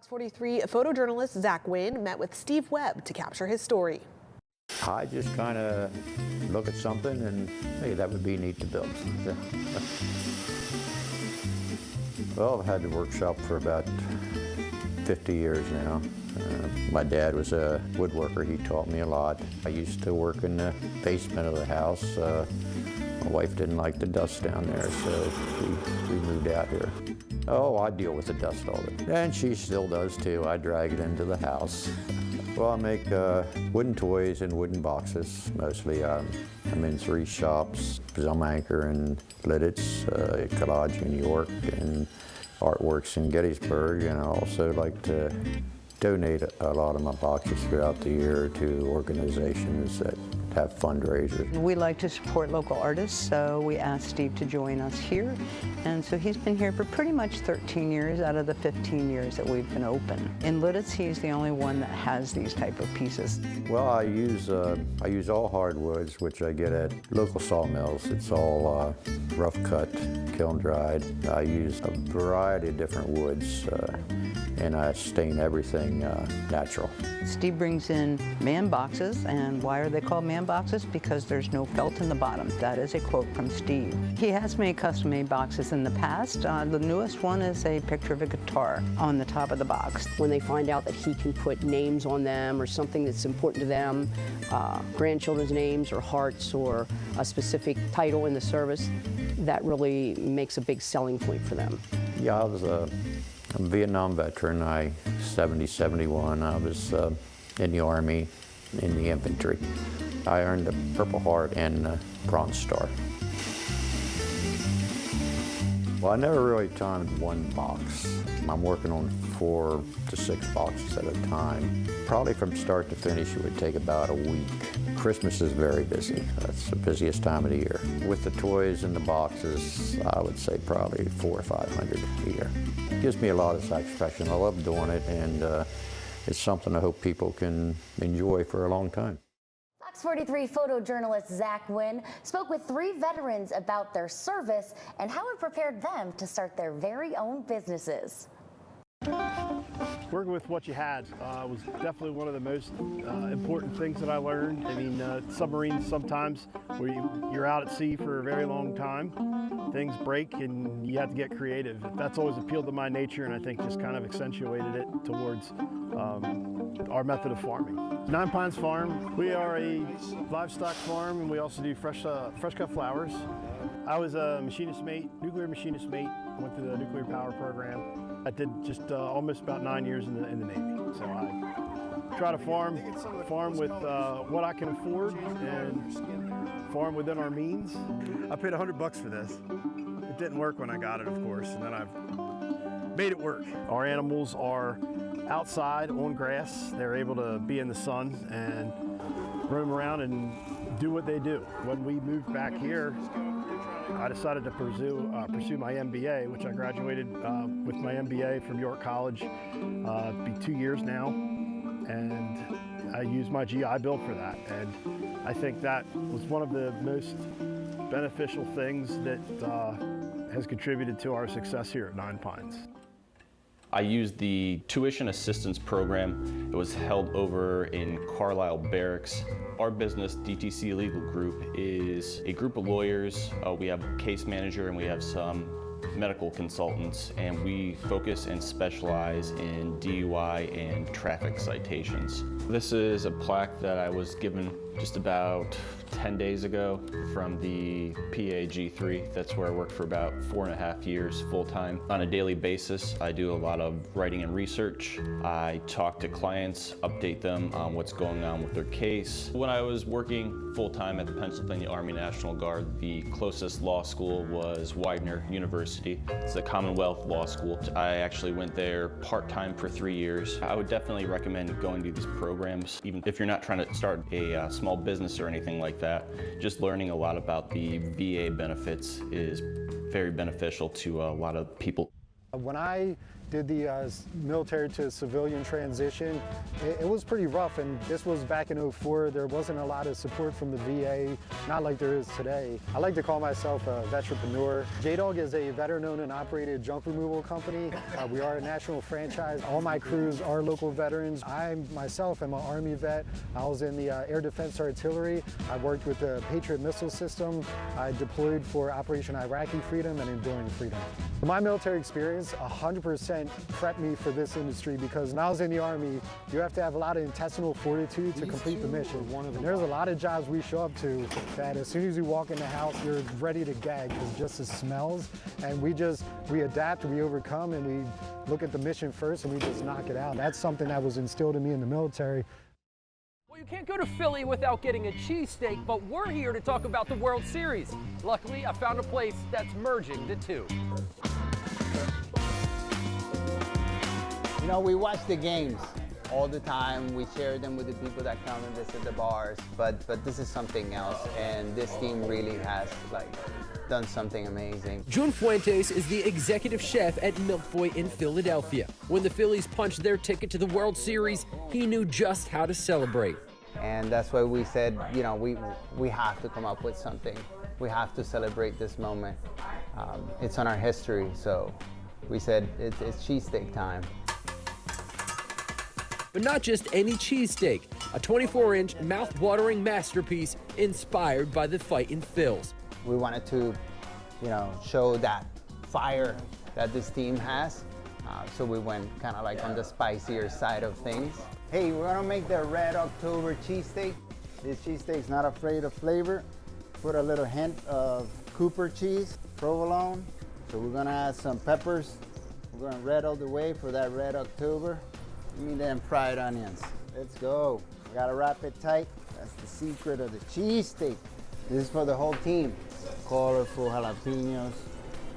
Fox 43 photojournalist Zach Wynn met with Steve Webb to capture his story. I just kind of look at something and, hey, that would be neat to build. Well, I've had the workshop for about 50 years now. My dad was a woodworker. He taught me a lot. I used to work in the basement of the house. My wife didn't like the dust down there, so we moved out here. Oh, I deal with the dust all the time. And she still does too. I drag it into the house. Well, I make wooden toys and wooden boxes, mostly. I'm in 3 shops, Zelma Anchor in Lititz, Collage in New York, and Artworks in Gettysburg. And I also like to donate a lot of my boxes throughout the year to organizations that have fundraisers. We like to support local artists, so we asked Steve to join us here. And so he's been here for pretty much 13 years out of the 15 years that we've been open. In Lititz, he's the only one that has these type of pieces. Well, I use all hardwoods, which I get at local sawmills. It's all rough cut, kiln dried. I use a variety of different woods, and I stain everything natural. Steve brings in man boxes, and why are they called man boxes? Because there's no felt in the bottom. That is a quote from Steve. He has made custom-made boxes in the past. The newest one is a picture of a guitar on the top of the box. When they find out that he can put names on them or something that's important to them, grandchildren's names or hearts or a specific title in the service, that really makes a big selling point for them. Yeah, I'm a Vietnam veteran. 71. I was in the Army, in the infantry. I earned the Purple Heart and the Bronze Star. Well, I never really timed one box. I'm working on 4 to 6 boxes at a time. Probably from start to finish, it would take about a week. Christmas is very busy. That's the busiest time of the year. With the toys and the boxes, I would say probably 400 or 500 a year. It gives me a lot of satisfaction. I love doing it, and it's something I hope people can enjoy for a long time. Fox 43 photojournalist Zach Wynn spoke with 3 veterans about their service and how it prepared them to start their very own businesses. Working with what you had was definitely one of the most important things that I learned. I mean, submarines sometimes, where you're out at sea for a very long time, things break and you have to get creative. That's always appealed to my nature, and I think just kind of accentuated it towards our method of farming. Nine Pines Farm, we are a livestock farm, and we also do fresh cut flowers. I was a machinist mate, nuclear machinist mate. I went through the nuclear power program. I did just almost about 9 years in the Navy. So I try to farm with what I can afford and farm within our means. I paid $100 for this. It didn't work when I got it, of course, and then I've made it work. Our animals are outside on grass. They're able to be in the sun and roam around and do what they do. When we moved back here, I decided to pursue my MBA, which I graduated with my MBA from York College. It'll be 2 years now, and I used my GI Bill for that. And I think that was one of the most beneficial things that has contributed to our success here at Nine Pines. I used the tuition assistance program. It was held over in Carlisle Barracks. Our business, DTC Legal Group, is a group of lawyers. We have a case manager and we have some medical consultants, and we focus and specialize in DUI and traffic citations. This is a plaque that I was given just about 10 days ago from the PAG3. That's where I worked for about 4.5 years full-time. On a daily basis, I do a lot of writing and research. I talk to clients, update them on what's going on with their case. When I was working full-time at the Pennsylvania Army National Guard, the closest law school was Widener University. It's a Commonwealth law school. I actually went there part-time for 3 years. I would definitely recommend going to these programs, even if you're not trying to start a small business or anything like that. Just learning a lot about the VA benefits is very beneficial to a lot of people. When I did the military to civilian transition. It was pretty rough, and this was back in '04. There wasn't a lot of support from the VA, not like there is today. I like to call myself a veteranpreneur. J-Dog is a veteran-owned and operated junk removal company. We are a national franchise. All my crews are local veterans. I myself am an Army vet. I was in the Air Defense Artillery. I worked with the Patriot missile system. I deployed for Operation Iraqi Freedom and Enduring Freedom. My military experience 100% prepped me for this industry, because when I was in the Army, you have to have a lot of intestinal fortitude to complete the mission. And there's a lot of jobs we show up to that as soon as you walk in the house, you're ready to gag because just the smells. And we adapt, we overcome, and we look at the mission first and we just knock it out. That's something that was instilled in me in the military. Well, you can't go to Philly without getting a cheesesteak, but we're here to talk about the World Series. Luckily, I found a place that's merging the two. You know, we watch the games all the time. We share them with the people that come and visit the bars, but this is something else, and this team really has done something amazing. Jun Fuentes is the executive chef at Milk Boy in Philadelphia. When the Phillies punched their ticket to the World Series, he knew just how to celebrate. And that's why we said, you know, we have to come up with something. We have to celebrate this moment. It's on our history, so we said it's cheesesteak time. But not just any cheesesteak, a 24-inch mouth-watering masterpiece inspired by the fight in Phils. We wanted to, you know, show that fire that this team has. So we went kind of like on the spicier side of things. Hey, we're gonna make the Red October cheesesteak. This cheesesteak's not afraid of flavor. Put a little hint of Cooper cheese, provolone. So we're gonna add some peppers. We're gonna red all the way for that Red October. Give me them fried onions. Let's go. We gotta wrap it tight. That's the secret of the cheesesteak. This is for the whole team. Colorful jalapenos,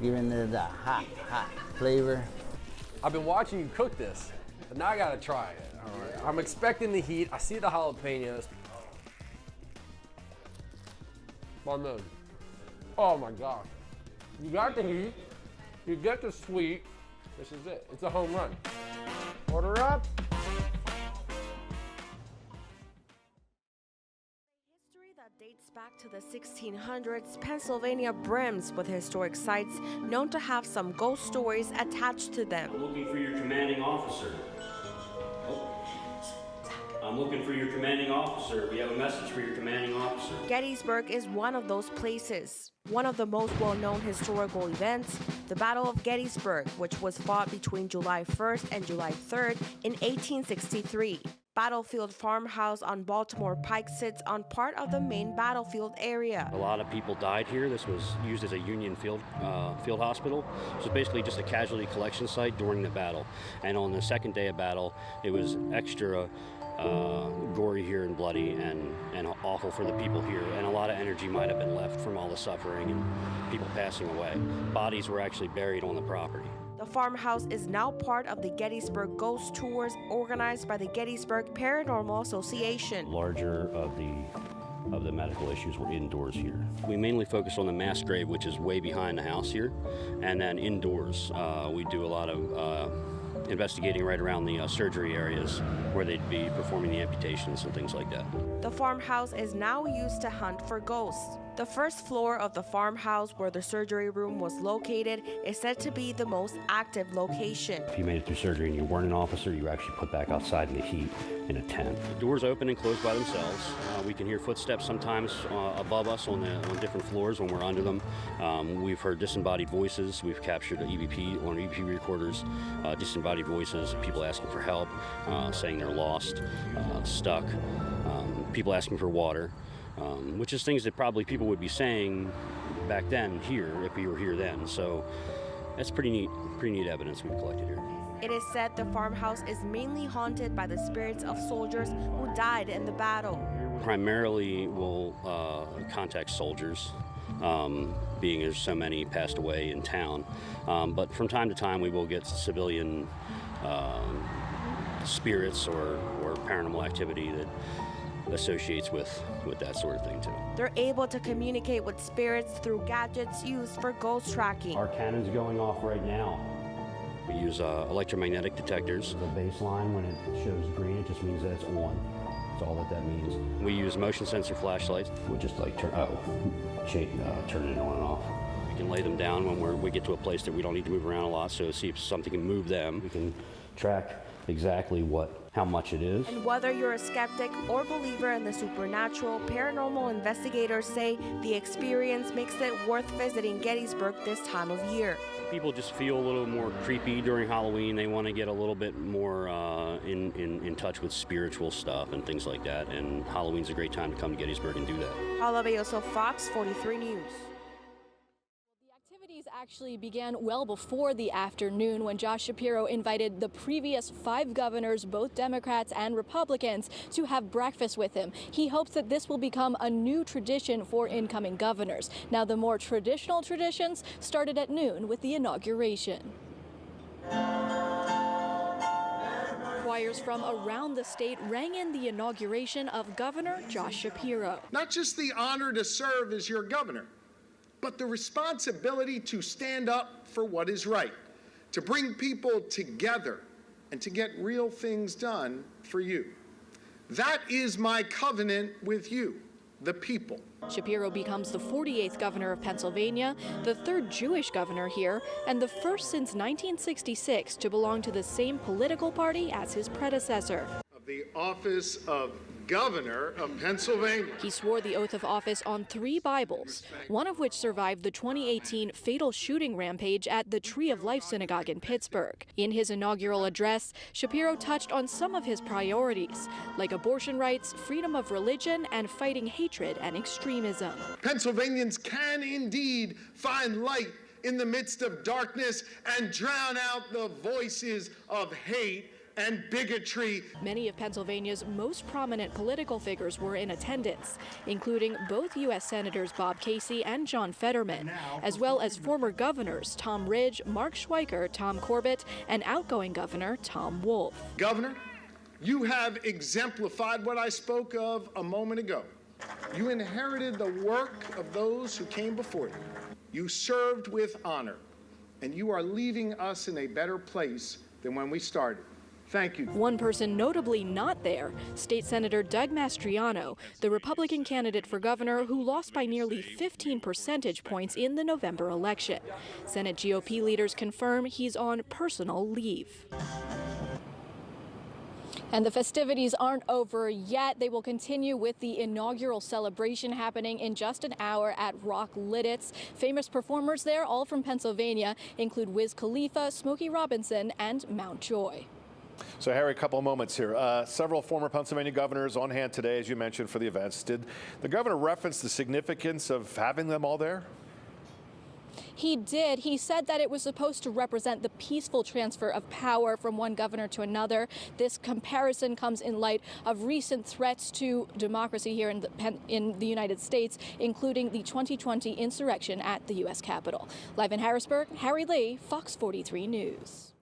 giving it the hot flavor. I've been watching you cook this, but now I gotta try it. All right. I'm expecting the heat. I see the jalapenos. Oh my God. You got the heat, you get the sweet. This is it. It's a home run. Order up. Dates back to the 1600s, Pennsylvania brims with historic sites known to have some ghost stories attached to them. I'm looking for your commanding officer. I'm looking for your commanding officer. We have a message for your commanding officer. Gettysburg is one of those places. One of the most well-known historical events, the Battle of Gettysburg, which was fought between July 1st and July 3rd in 1863. Battlefield Farmhouse on Baltimore Pike sits on part of the main battlefield area. A lot of people died here. This was used as a Union field hospital. So basically just a casualty collection site during the battle. And on the second day of battle, it was extra gory here and bloody and awful for the people here. And a lot of energy might have been left from all the suffering and people passing away. Bodies were actually buried on the property. The farmhouse is now part of the Gettysburg Ghost Tours organized by the Gettysburg Paranormal Association. Larger of the medical issues were indoors here. We mainly focus on the mass grave, which is way behind the house here, and then indoors we do a lot of investigating right around the surgery areas where they'd be performing the amputations and things like that. The farmhouse is now used to hunt for ghosts. The first floor of the farmhouse where the surgery room was located is said to be the most active location. If you made it through surgery and you weren't an officer, you were actually put back outside in the heat in a tent. The doors open and close by themselves. We can hear footsteps sometimes above us on different floors when we're under them. We've heard disembodied voices. We've captured on EVP recorders, disembodied voices, people asking for help, saying they're lost, stuck, people asking for water. Which is things that probably people would be saying back then here if we were here then. So that's pretty neat evidence we've collected here. It is said the farmhouse is mainly haunted by the spirits of soldiers who died in the battle. Primarily we'll contact soldiers, being there's so many passed away in town. But from time to time we will get civilian spirits or paranormal activity that associates with that sort of thing too. They're able to communicate with spirits through gadgets used for ghost tracking. Our cannon's going off right now. We use electromagnetic detectors. The baseline, when it shows green, it just means that it's on. That's all that means. We use motion sensor flashlights. We'll just like turn it on and off. We can lay them down when we get to a place that we don't need to move around a lot, so see if something can move them. We can track exactly how much it is. And whether you're a skeptic or believer in the supernatural, paranormal investigators say the experience makes it worth visiting Gettysburg this time of year. People just feel a little more creepy during Halloween. They want to get a little bit more in touch with spiritual stuff and things like that. And Halloween's a great time to come to Gettysburg and do that. Paula Belloso, Fox 43 News. Actually began well before the afternoon when Josh Shapiro invited the previous 5 governors, both Democrats and Republicans, to have breakfast with him. He hopes that this will become a new tradition for incoming governors. Now, the more traditional traditions started at noon with the inauguration. Choirs from around the state rang in the inauguration of Governor Josh Shapiro. Not just the honor to serve as your governor, but the responsibility to stand up for what is right, to bring people together, and to get real things done for you. That is my covenant with you, the people. Shapiro becomes the 48th governor of Pennsylvania, the 3rd Jewish governor here, and the first since 1966 to belong to the same political party as his predecessor. Of the office of Governor of Pennsylvania. He swore the oath of office on 3 Bibles, one of which survived the 2018 fatal shooting rampage at the Tree of Life Synagogue in Pittsburgh. In his inaugural address, Shapiro touched on some of his priorities, like abortion rights, freedom of religion, and fighting hatred and extremism. Pennsylvanians can indeed find light in the midst of darkness and drown out the voices of hate and bigotry. Many of Pennsylvania's most prominent political figures were in attendance, including both U.S. Senators Bob Casey and John Fetterman, as well as former governors Tom Ridge, Mark Schweiker, Tom Corbett, and outgoing Governor Tom Wolf. Governor, you have exemplified what I spoke of a moment ago. You inherited the work of those who came before you. You served with honor, and you are leaving us in a better place than when we started. Thank you. One person notably not there, State Senator Doug Mastriano, the Republican candidate for governor who lost by nearly 15 percentage points in the November election. Senate GOP leaders confirm he's on personal leave. And the festivities aren't over yet. They will continue with the inaugural celebration happening in just an hour at Rock Lidditz. Famous performers there, all from Pennsylvania, include Wiz Khalifa, Smokey Robinson, and Mount Joy. So, Harry, a couple of moments here. Several former Pennsylvania governors on hand today, as you mentioned, for the events. Did the governor reference the significance of having them all there? He did. He said that it was supposed to represent the peaceful transfer of power from one governor to another. This comparison comes in light of recent threats to democracy here in the United States, including the 2020 insurrection at the U.S. Capitol. Live in Harrisburg, Harry Lee, Fox 43 News.